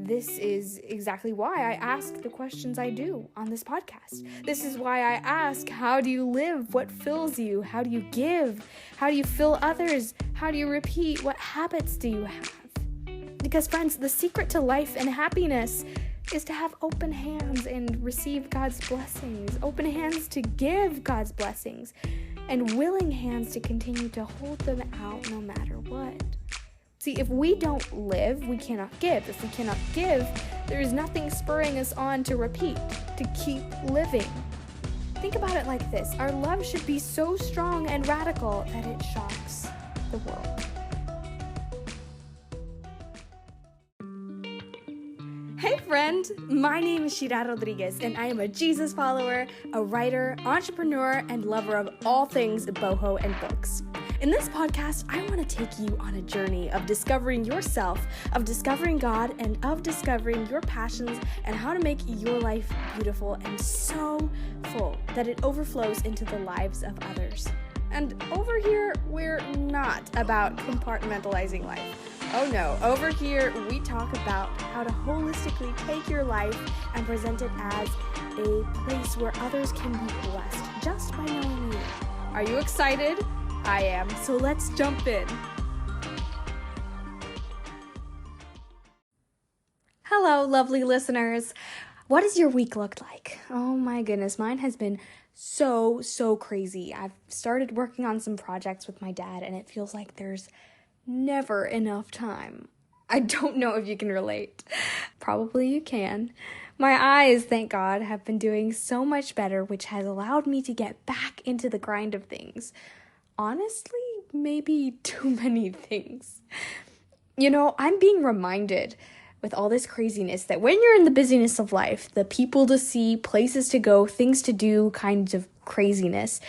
this is exactly why I ask the questions I do on this podcast. This is why I ask, how do you live? What fills you? How do you give? How do you fill others? How do you repeat? What habits do you have? Because friends, the secret to life and happiness is to have open hands and receive God's blessings, open hands to give God's blessings, and willing hands to continue to hold them out no matter what. See, if we don't live, we cannot give. If we cannot give, there is nothing spurring us on to repeat, to keep living. Think about it like this. Our love should be so strong and radical that it shocks the world. Hey friend, my name is Shira Rodriguez, and I am a Jesus follower, a writer, entrepreneur, and lover of all things boho and books. In this podcast, I want to take you on a journey of discovering yourself, of discovering God, and of discovering your passions and how to make your life beautiful and so full that it overflows into the lives of others. And over here, we're not about compartmentalizing life. Oh no, over here we talk about how to holistically take your life and present it as a place where others can be blessed just by knowing you. Are you excited? I am, so let's jump in. Hello, lovely listeners. What does your week look like? Oh my goodness, mine has been so crazy. I've started working on some projects with my dad, and it feels like there's never enough time. I don't know if you can relate. Probably you can. My eyes, thank God, have been doing so much better, which has allowed me to get back into the grind of things. Honestly, maybe too many things. You know, I'm being reminded with all this craziness that when you're in the busyness of life, the people to see, places to go, things to do, kinds of craziness,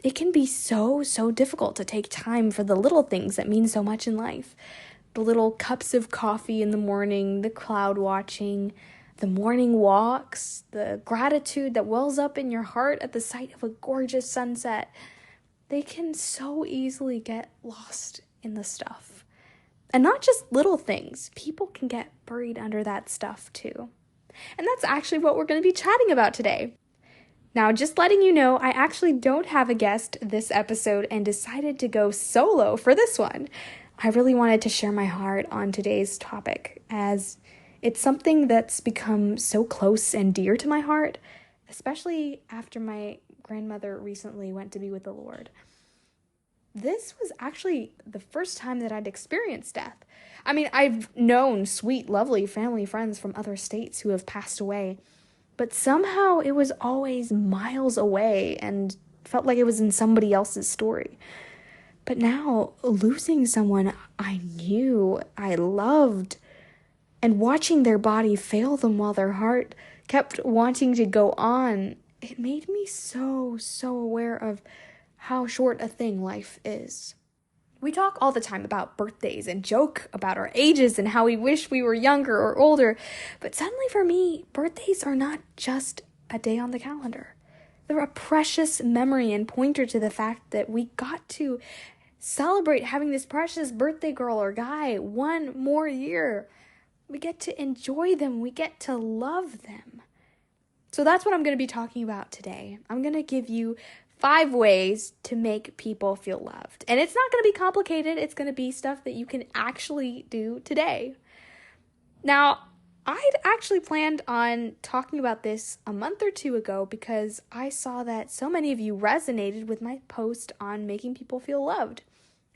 it can be so difficult to take time for the little things that mean so much in life. The little cups of coffee in the morning, the cloud watching, the morning walks, the gratitude that wells up in your heart at the sight of a gorgeous sunset. They can so easily get lost in the stuff. And not just little things. People can get buried under that stuff too. And that's actually what we're going to be chatting about today. Now, just letting you know, I actually don't have a guest this episode and decided to go solo for this one. I really wanted to share my heart on today's topic, as it's something that's become so close and dear to my heart, especially after my grandmother recently went to be with the Lord. This was actually the first time that I'd experienced death. I mean, I've known sweet, lovely family friends from other states who have passed away, but somehow it was always miles away and felt like it was in somebody else's story. But now, losing someone I knew, I loved, and watching their body fail them while their heart kept wanting to go on, it made me so aware of how short a thing life is. We talk all the time about birthdays and joke about our ages and how we wish we were younger or older, but suddenly for me, birthdays are not just a day on the calendar. They're a precious memory and pointer to the fact that we got to celebrate having this precious birthday girl or guy one more year. We get to enjoy them. We get to love them. So that's what I'm going to be talking about today. I'm going to give you 5 ways to make people feel loved. And it's not going to be complicated. It's going to be stuff that you can actually do today. Now, I'd actually planned on talking about this a month or 2 ago because I saw that so many of you resonated with my post on making people feel loved.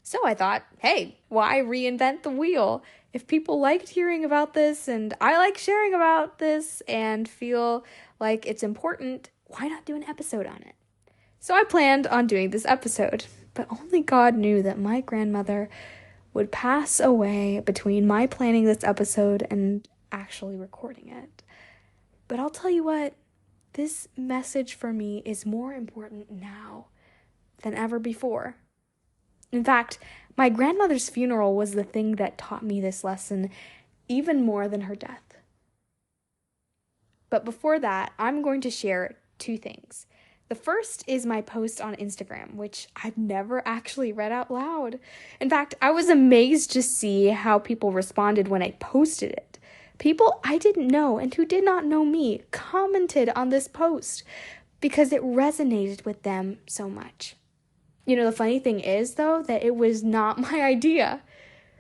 So I thought, hey, why reinvent the wheel? If people liked hearing about this and I like sharing about this and feel like it's important, why not do an episode on it? So I planned on doing this episode, but only God knew that my grandmother would pass away between my planning this episode and actually recording it. But I'll tell you what, this message for me is more important now than ever before. In fact, my grandmother's funeral was the thing that taught me this lesson even more than her death. But before that, I'm going to share 2 things. The first is my post on Instagram, which I've never actually read out loud. In fact, I was amazed to see how people responded when I posted it. People I didn't know and who did not know me commented on this post because it resonated with them so much. The funny thing is, though, that it was not my idea.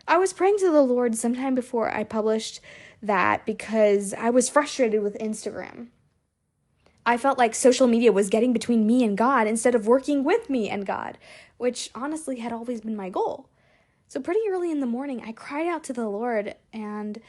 I was praying to the Lord sometime before I published that because I was frustrated with Instagram. I felt like social media was getting between me and God instead of working with me and God, which honestly had always been my goal. So pretty early in the morning, I cried out to the Lord, and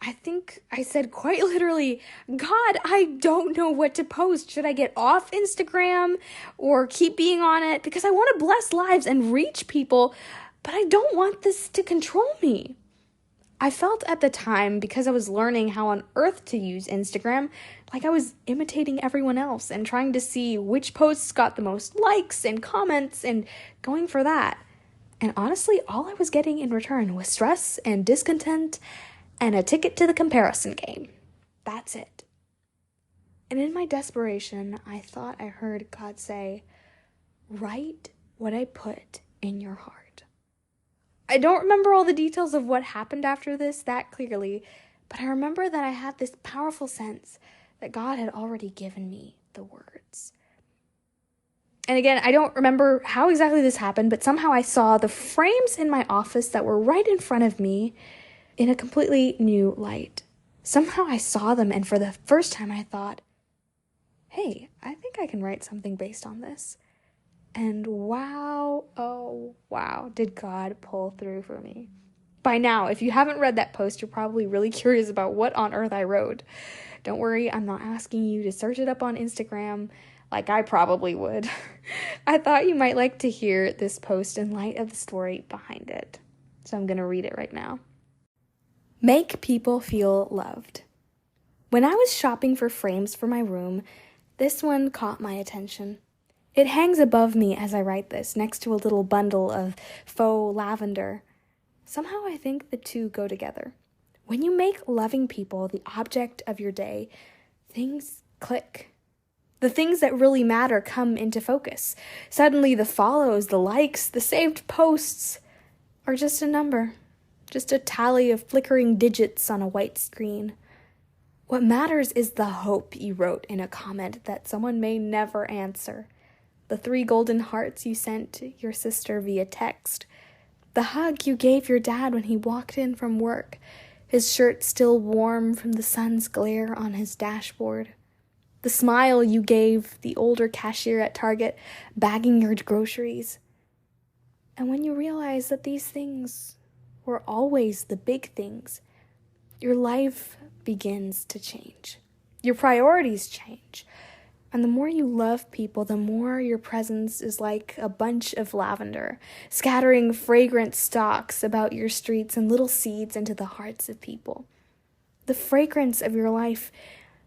I think I said quite literally, God, I don't know what to post. Should I get off Instagram or keep being on it? Because I want to bless lives and reach people, but I don't want this to control me. I felt at the time, because I was learning how on earth to use Instagram, like I was imitating everyone else and trying to see which posts got the most likes and comments and going for that. And honestly, all I was getting in return was stress and discontent and a ticket to the comparison game. That's it. And in my desperation, I thought I heard God say, write what I put in your heart. I don't remember all the details of what happened after this that clearly, but I remember that I had this powerful sense that God had already given me the words. And again, I don't remember how exactly this happened, but somehow I saw the frames in my office that were right in front of me in a completely new light. Somehow I saw them, and for the first time I thought, hey, I think I can write something based on this. And wow, oh wow, did God pull through for me. By now, if you haven't read that post, you're probably really curious about what on earth I wrote. Don't worry, I'm not asking you to search it up on Instagram like I probably would. I thought you might like to hear this post in light of the story behind it. So I'm going to read it right now. Make people feel loved. When I was shopping for frames for my room, this one caught my attention. It hangs above me as I write this, next to a little bundle of faux lavender. Somehow I think the two go together. When you make loving people the object of your day, things click. The things that really matter come into focus. Suddenly the follows, the likes, the saved posts are just a number, just a tally of flickering digits on a white screen. What matters is the hope you wrote in a comment that someone may never answer. The 3 golden hearts you sent your sister via text. The hug you gave your dad when he walked in from work, his shirt still warm from the sun's glare on his dashboard. The smile you gave the older cashier at Target bagging your groceries. And when you realize that these things were always the big things, your life begins to change. Your priorities change. And the more you love people, the more your presence is like a bunch of lavender, scattering fragrant stalks about your streets and little seeds into the hearts of people. The fragrance of your life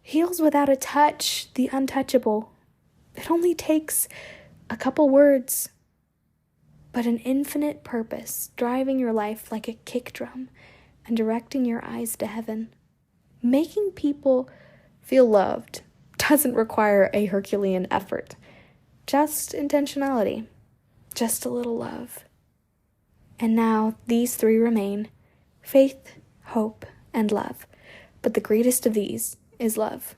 heals without a touch the untouchable. It only takes a couple words, but an infinite purpose driving your life like a kick drum and directing your eyes to heaven. Making people feel loved doesn't require a Herculean effort. Just intentionality. Just a little love. And now these 3 remain: faith, hope, and love. But the greatest of these is love.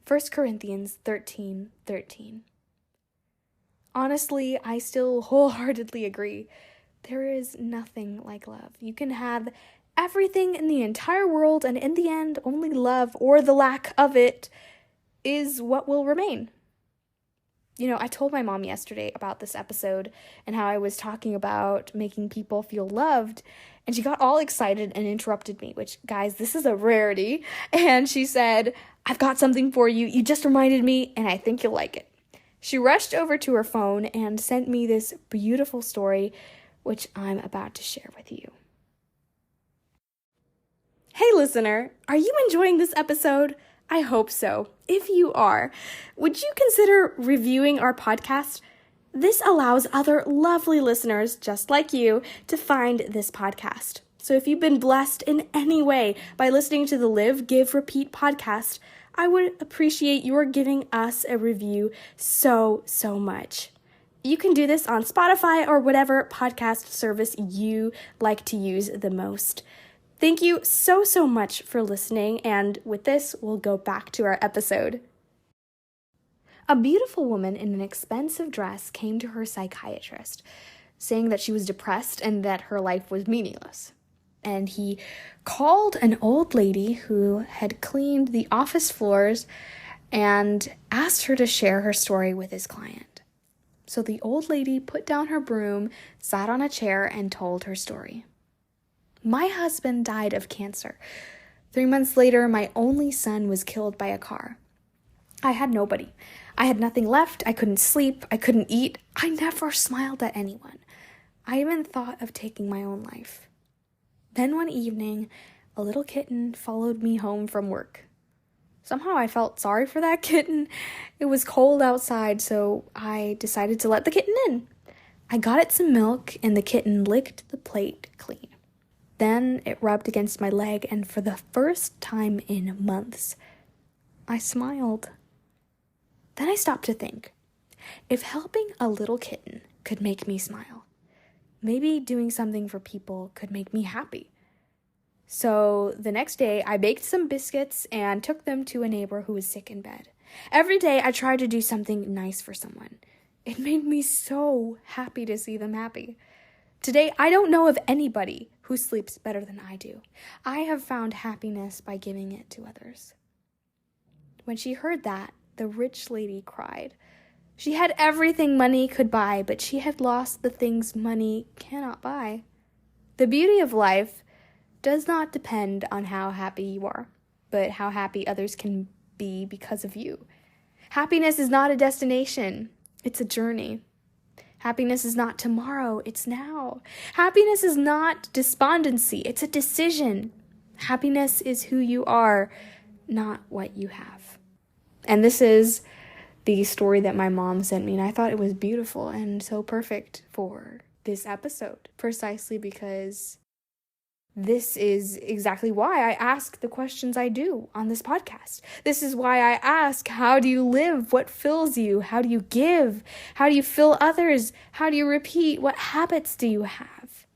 1 Corinthians 13:13. Honestly, I still wholeheartedly agree. There is nothing like love. You can have everything in the entire world, and in the end, only love, or the lack of it, is what will remain. I told my mom yesterday about this episode and how I was talking about making people feel loved, and she got all excited and interrupted me, which, guys, this is a rarity. And she said, I've got something for you. You just reminded me, and I think you'll like it. She rushed over to her phone and sent me this beautiful story, which I'm about to share with you. Hey, listener, are you enjoying this episode? I hope so. If you are, would you consider reviewing our podcast? This allows other lovely listeners just like you to find this podcast. So if you've been blessed in any way by listening to the Live, Give, Repeat podcast, I would appreciate your giving us a review so much. You can do this on Spotify or whatever podcast service you like to use the most. Thank you so much for listening, and with this, we'll go back to our episode. A beautiful woman in an expensive dress came to her psychiatrist, saying that she was depressed and that her life was meaningless. And he called an old lady who had cleaned the office floors and asked her to share her story with his client. So the old lady put down her broom, sat on a chair, and told her story. My husband died of cancer. 3 months later, my only son was killed by a car. I had nobody. I had nothing left. I couldn't sleep. I couldn't eat. I never smiled at anyone. I even thought of taking my own life. Then one evening, a little kitten followed me home from work. Somehow I felt sorry for that kitten. It was cold outside, so I decided to let the kitten in. I got it some milk, and the kitten licked the plate clean. Then it rubbed against my leg, and for the first time in months, I smiled. Then I stopped to think, if helping a little kitten could make me smile, maybe doing something for people could make me happy. So the next day, I baked some biscuits and took them to a neighbor who was sick in bed. Every day, I tried to do something nice for someone. It made me so happy to see them happy. Today, I don't know of anybody who sleeps better than I do. I have found happiness by giving it to others. When she heard that, the rich lady cried. She had everything money could buy, but she had lost the things money cannot buy. The beauty of life does not depend on how happy you are, but how happy others can be because of you. Happiness is not a destination, it's a journey. Happiness is not tomorrow, it's now. Happiness is not despondency, it's a decision. Happiness is who you are, not what you have. And this is the story that my mom sent me, and I thought it was beautiful and so perfect for this episode, precisely because this is exactly why I ask the questions I do on this podcast. This is why I ask, how do you live? What fills you? How do you give? How do you fill others? How do you repeat? What habits do you have?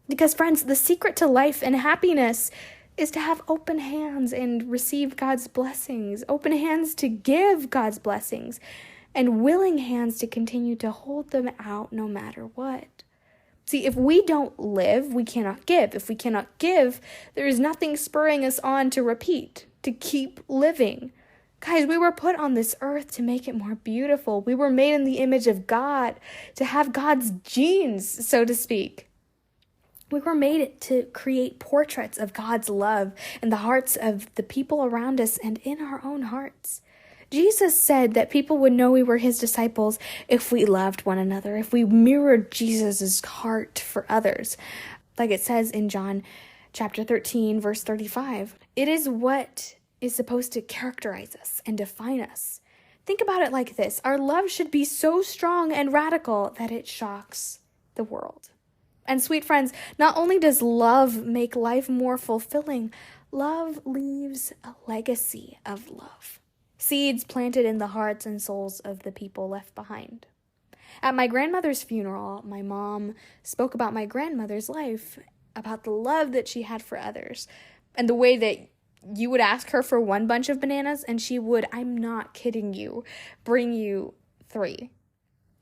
Because friends, the secret to life and happiness is to have open hands and receive God's blessings, open hands to give God's blessings, and willing hands to continue to hold them out no matter what. See, if we don't live, we cannot give. If we cannot give, there is nothing spurring us on to repeat, to keep living. Guys, we were put on this earth to make it more beautiful. We were made in the image of God, to have God's genes, so to speak. We were made to create portraits of God's love in the hearts of the people around us and in our own hearts. Jesus said that people would know we were his disciples if we loved one another, if we mirrored Jesus' heart for others. Like it says in John chapter 13, verse 35. It is what is supposed to characterize us and define us. Think about it like this. Our love should be so strong and radical that it shocks the world. And sweet friends, not only does love make life more fulfilling, love leaves a legacy of love. Seeds planted in the hearts and souls of the people left behind. At my grandmother's funeral, my mom spoke about my grandmother's life, about the love that she had for others, and the way that you would ask her for one bunch of bananas, and she would, I'm not kidding you, bring you 3.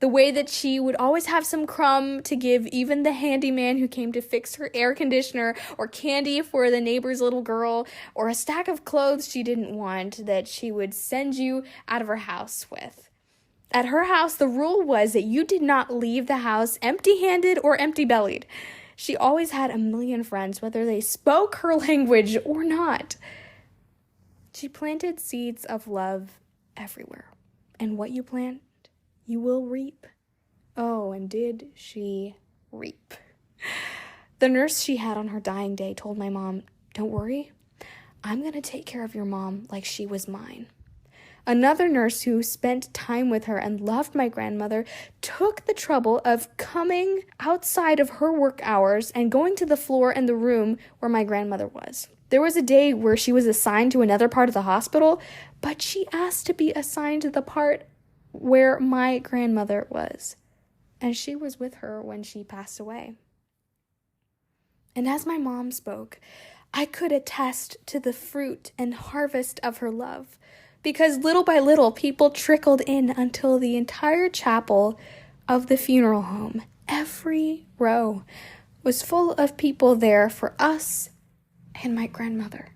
The way that she would always have some crumb to give even the handyman who came to fix her air conditioner, or candy for the neighbor's little girl, or a stack of clothes she didn't want that she would send you out of her house with. At her house, the rule was that you did not leave the house empty-handed or empty-bellied. She always had a million friends, whether they spoke her language or not. She planted seeds of love everywhere. And what you plant, you will reap. Oh, and did she reap? The nurse she had on her dying day told my mom, don't worry, I'm going to take care of your mom like she was mine. Another nurse who spent time with her and loved my grandmother took the trouble of coming outside of her work hours and going to the floor in the room where my grandmother was. There was a day where she was assigned to another part of the hospital, but she asked to be assigned to the part where my grandmother was, and she was with her when she passed away. And as my mom spoke, I could attest to the fruit and harvest of her love, because little by little people trickled in until the entire chapel of the funeral home, every row, was full of people there for us and my grandmother.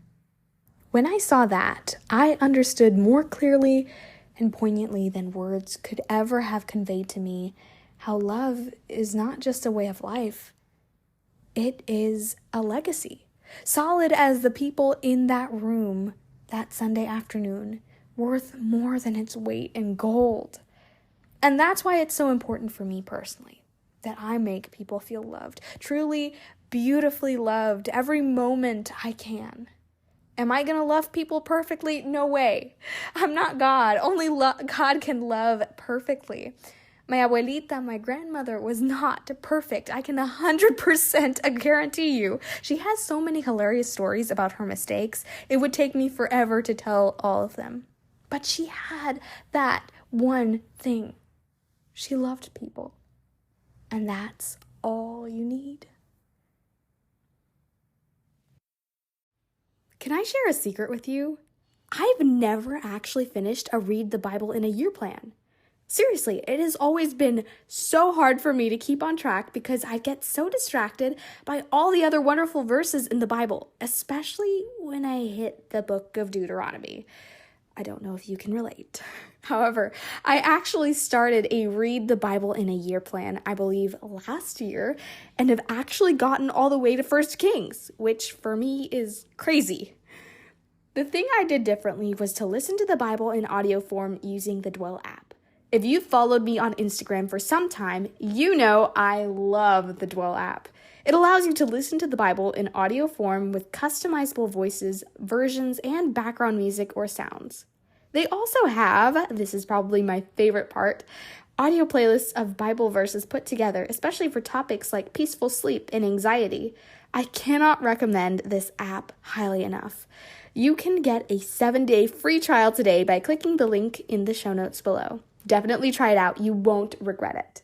When I saw that, I understood more clearly and poignantly than words could ever have conveyed to me how love is not just a way of life, it is a legacy. Solid as the people in that room that Sunday afternoon, worth more than its weight in gold. And that's why it's so important for me personally, that I make people feel loved, truly, beautifully loved every moment I can. Am I going to love people perfectly? No way. I'm not God. Only God can love perfectly. My abuelita, my grandmother, was not perfect. I can 100% guarantee you. She has so many hilarious stories about her mistakes. It would take me forever to tell all of them. But she had that one thing. She loved people. And that's all you need. Can I share a secret with you? I've never actually finished a Read the Bible in a Year plan. Seriously, it has always been so hard for me to keep on track because I get so distracted by all the other wonderful verses in the Bible, especially when I hit the book of Deuteronomy. I don't know if you can relate. However, I actually started a Read the Bible in a Year plan, I believe, last year, and have actually gotten all the way to 1 Kings, which for me is crazy. The thing I did differently was to listen to the Bible in audio form using the Dwell app. If you've followed me on Instagram for some time, you know I love the Dwell app. It allows you to listen to the Bible in audio form with customizable voices, versions, and background music or sounds. They also have, this is probably my favorite part, audio playlists of Bible verses put together, especially for topics like peaceful sleep and anxiety. I cannot recommend this app highly enough. You can get a 7-day free trial today by clicking the link in the show notes below. Definitely try it out. You won't regret it.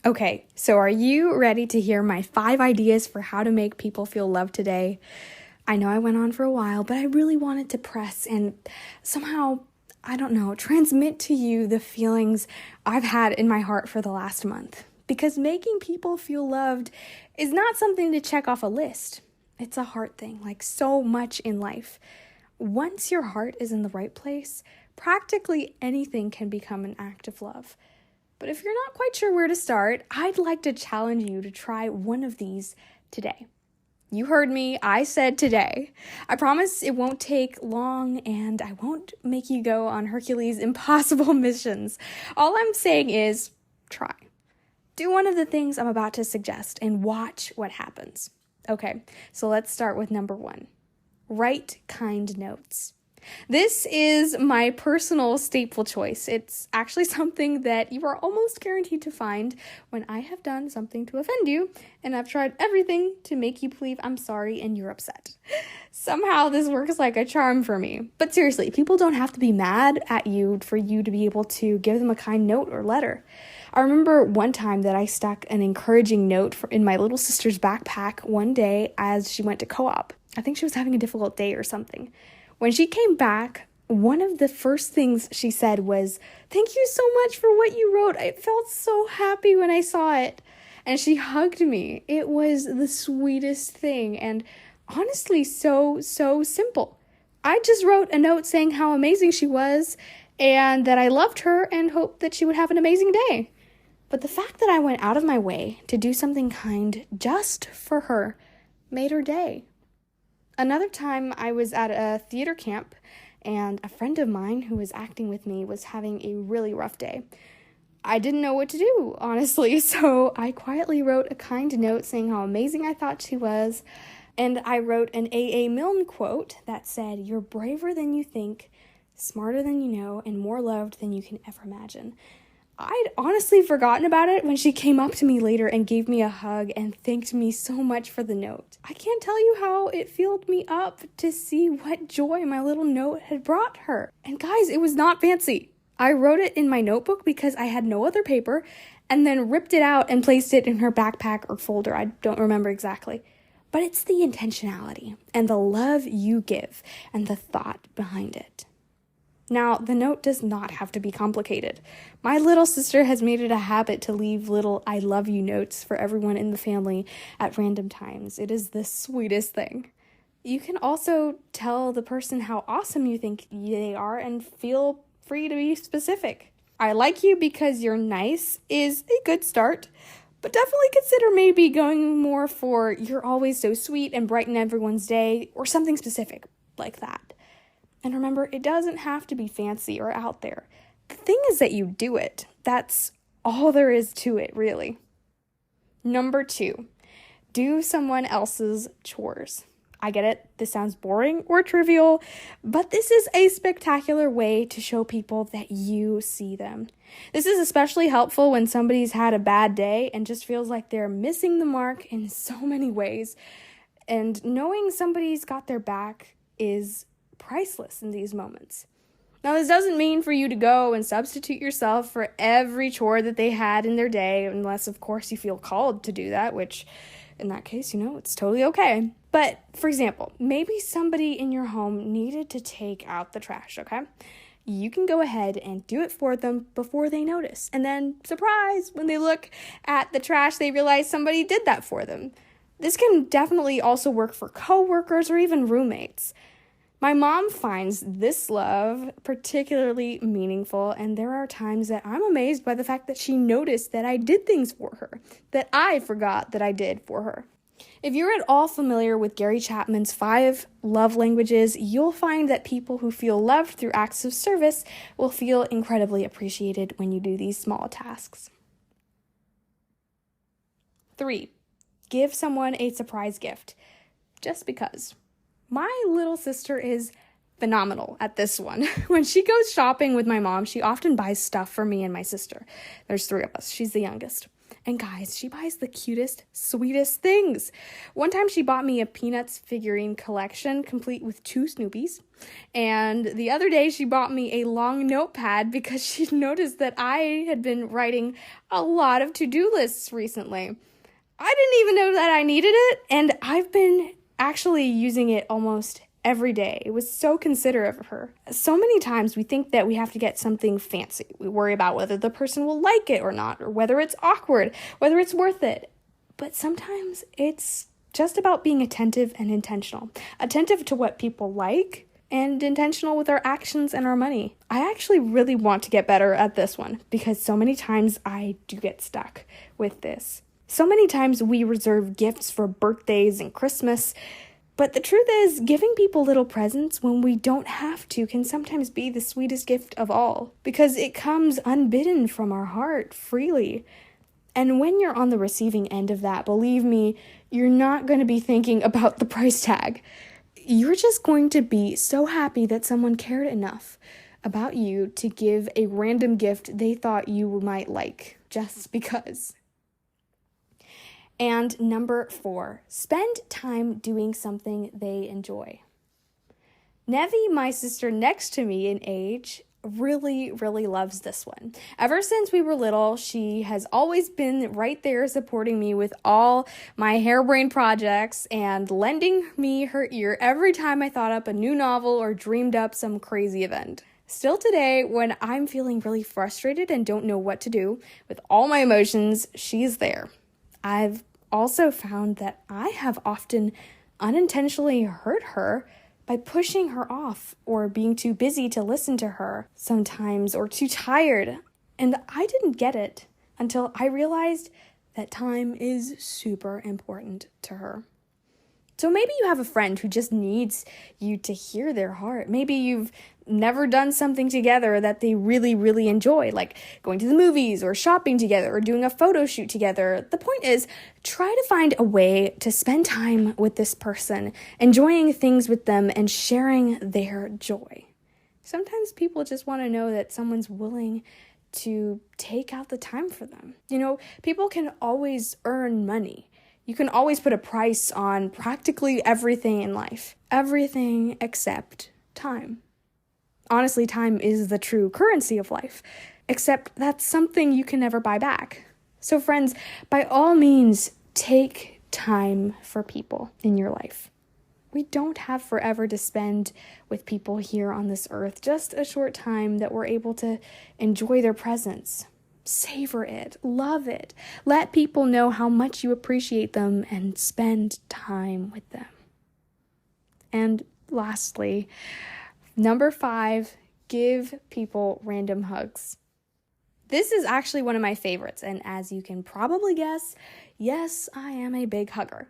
Okay, so are you ready to hear my 5 ideas for how to make people feel loved today? I know I went on for a while, but I really wanted to press and somehow, transmit to you the feelings I've had in my heart for the last month. Because making people feel loved is not something to check off a list. It's a heart thing, like so much in life. Once your heart is in the right place, practically anything can become an act of love. But if you're not quite sure where to start, I'd like to challenge you to try one of these today. You heard me, I said today. I promise it won't take long and I won't make you go on Hercules' impossible missions. All I'm saying is try. Do one of the things I'm about to suggest and watch what happens. Okay, so let's start with number 1. Write kind notes. This is my personal staple choice. It's actually something that you are almost guaranteed to find when I have done something to offend you, and I've tried everything to make you believe I'm sorry and you're upset. Somehow this works like a charm for me. But seriously, people don't have to be mad at you for you to be able to give them a kind note or letter. I remember one time that I stuck an encouraging note in my little sister's backpack one day as she went to co-op. I think she was having a difficult day or something. When she came back, one of the first things she said was, "Thank you so much for what you wrote. I felt so happy when I saw it." And she hugged me. It was the sweetest thing and honestly so simple. I just wrote a note saying how amazing she was and that I loved her and hoped that she would have an amazing day. But the fact that I went out of my way to do something kind just for her made her day. Another time I was at a theater camp and a friend of mine who was acting with me was having a really rough day. I didn't know what to do, honestly, so I quietly wrote a kind note saying how amazing I thought she was, and I wrote an A.A. Milne quote that said, "You're braver than you think, smarter than you know, and more loved than you can ever imagine." I'd honestly forgotten about it when she came up to me later and gave me a hug and thanked me so much for the note. I can't tell you how it filled me up to see what joy my little note had brought her. And guys, it was not fancy. I wrote it in my notebook because I had no other paper and then ripped it out and placed it in her backpack or folder. I don't remember exactly. but it's the intentionality and the love you give and the thought behind it. Now, the note does not have to be complicated. My little sister has made it a habit to leave little I love you notes for everyone in the family at random times. It is the sweetest thing. You can also tell the person how awesome you think they are and feel free to be specific. I like you because you're nice is a good start, but definitely consider maybe going more for you're always so sweet and brighten everyone's day or something specific like that. And remember, it doesn't have to be fancy or out there. The thing is that you do it. That's all there is to it, really. Number 2, do someone else's chores. I get it, this sounds boring or trivial, but this is a spectacular way to show people that you see them. This is especially helpful when somebody's had a bad day and just feels like they're missing the mark in so many ways. And knowing somebody's got their back is priceless in these moments. Now, this doesn't mean for you to go and substitute yourself for every chore that they had in their day, unless, of course, you feel called to do that, which, in that case, it's totally okay. But, for example, maybe somebody in your home needed to take out the trash, okay? You can go ahead and do it for them before they notice. And then, surprise, when they look at the trash, they realize somebody did that for them. This can definitely also work for coworkers or even roommates. My mom finds this love particularly meaningful, and there are times that I'm amazed by the fact that she noticed that I did things for her, that I forgot that I did for her. If you're at all familiar with Gary Chapman's 5 love languages, you'll find that people who feel loved through acts of service will feel incredibly appreciated when you do these small tasks. 3, give someone a surprise gift, just because. My little sister is phenomenal at this one. When she goes shopping with my mom, she often buys stuff for me and my sister. There's 3 of us. She's the youngest. And guys, she buys the cutest, sweetest things. One time she bought me a Peanuts figurine collection complete with 2 Snoopies. And the other day she bought me a long notepad because she noticed that I had been writing a lot of to-do lists recently. I didn't even know that I needed it, and I've been actually using it almost every day. It was so considerate of her. So many times we think that we have to get something fancy. We worry about whether the person will like it or not, or whether it's awkward, whether it's worth it. But sometimes it's just about being attentive and intentional. Attentive to what people like and intentional with our actions and our money. I actually really want to get better at this one because so many times I do get stuck with this. So many times we reserve gifts for birthdays and Christmas, but the truth is, giving people little presents when we don't have to can sometimes be the sweetest gift of all, because it comes unbidden from our heart freely. And when you're on the receiving end of that, believe me, you're not going to be thinking about the price tag. You're just going to be so happy that someone cared enough about you to give a random gift they thought you might like, just because. And number 4, spend time doing something they enjoy. Nevi, my sister next to me in age, really loves this one. Ever since we were little, she has always been right there supporting me with all my harebrained projects and lending me her ear every time I thought up a new novel or dreamed up some crazy event. Still today, when I'm feeling really frustrated and don't know what to do with all my emotions, she's there. I've also found that I have often unintentionally hurt her by pushing her off or being too busy to listen to her sometimes or too tired. And I didn't get it until I realized that time is super important to her. So maybe you have a friend who just needs you to hear their heart. Maybe you've never done something together that they really enjoy, like going to the movies or shopping together or doing a photo shoot together. The point is, try to find a way to spend time with this person, enjoying things with them and sharing their joy. Sometimes people just want to know that someone's willing to take out the time for them. People can always earn money. You can always put a price on practically everything in life. Everything except time. Honestly, time is the true currency of life, except that's something you can never buy back. So friends, by all means, take time for people in your life. We don't have forever to spend with people here on this earth, just a short time that we're able to enjoy their presence. Savor it, love it. Let people know how much you appreciate them and spend time with them. And lastly, number 5, give people random hugs. This is actually one of my favorites, and as you can probably guess, yes, I am a big hugger.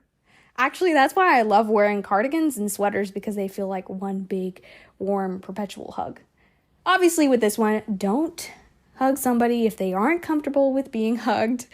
Actually, that's why I love wearing cardigans and sweaters, because they feel like one big, warm, perpetual hug. Obviously, with this one, don't hug somebody if they aren't comfortable with being hugged.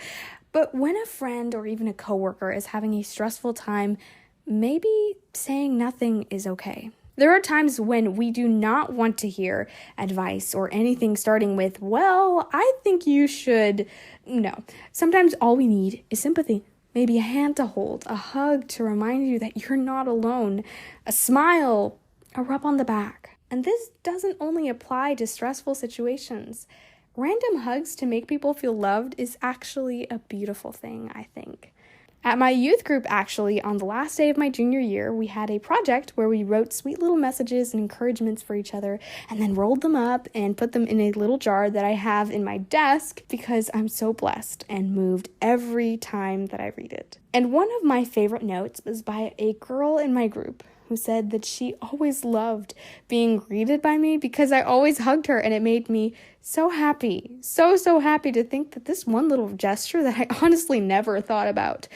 But when a friend or even a coworker is having a stressful time, maybe saying nothing is okay. There are times when we do not want to hear advice or anything starting with, well, I think you should. No. Sometimes all we need is sympathy. Maybe a hand to hold, a hug to remind you that you're not alone, a smile, a rub on the back. And this doesn't only apply to stressful situations. Random hugs to make people feel loved is actually a beautiful thing, I think. At my youth group, actually, on the last day of my junior year, we had a project where we wrote sweet little messages and encouragements for each other and then rolled them up and put them in a little jar that I have in my desk because I'm so blessed and moved every time that I read it. And one of my favorite notes was by a girl in my group who said that she always loved being greeted by me because I always hugged her, and it made me so happy, so happy to think that this one little gesture that I honestly never thought about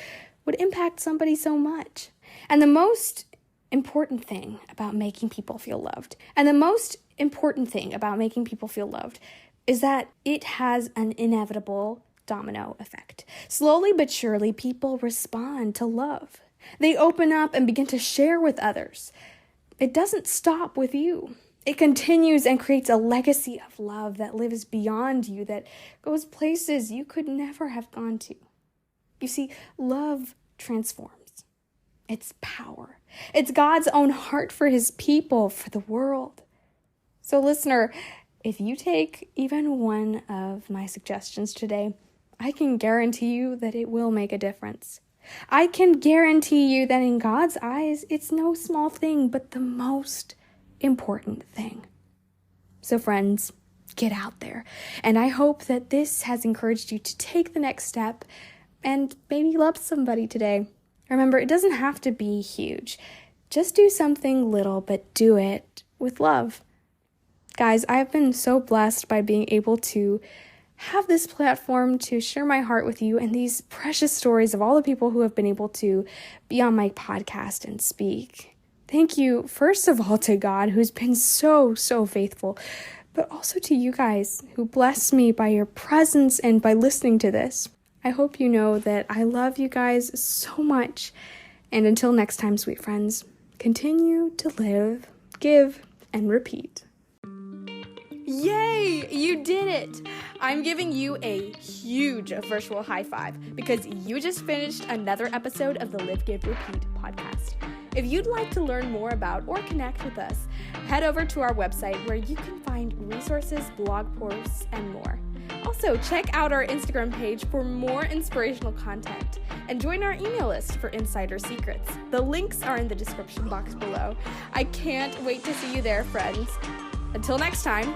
would impact somebody so much. And the most important thing about making people feel loved, is that it has an inevitable domino effect. Slowly but surely, people respond to love. They open up and begin to share with others. It doesn't stop with you. It continues and creates a legacy of love that lives beyond you, that goes places you could never have gone to. You see, love transforms. It's power. It's God's own heart for his people, for the world. So listener, if you take even one of my suggestions today, I can guarantee you that it will make a difference. I can guarantee you that in God's eyes, it's no small thing, but the most important thing. So friends, get out there. And I hope that this has encouraged you to take the next step and maybe love somebody today. Remember, it doesn't have to be huge. Just do something little, but do it with love. Guys, I've been so blessed by being able to have this platform to share my heart with you and these precious stories of all the people who have been able to be on my podcast and speak. Thank you, first of all, to God, who's been so faithful, but also to you guys who bless me by your presence and by listening to this. I hope you know that I love you guys so much. And until next time, sweet friends, continue to live, give, and repeat. Yay! You did it! I'm giving you a huge virtual high five because you just finished another episode of the Live, Give, Repeat podcast. If you'd like to learn more about or connect with us, head over to our website where you can find resources, blog posts, and more. Also, check out our Instagram page for more inspirational content and join our email list for insider secrets. The links are in the description box below. I can't wait to see you there, friends. Until next time,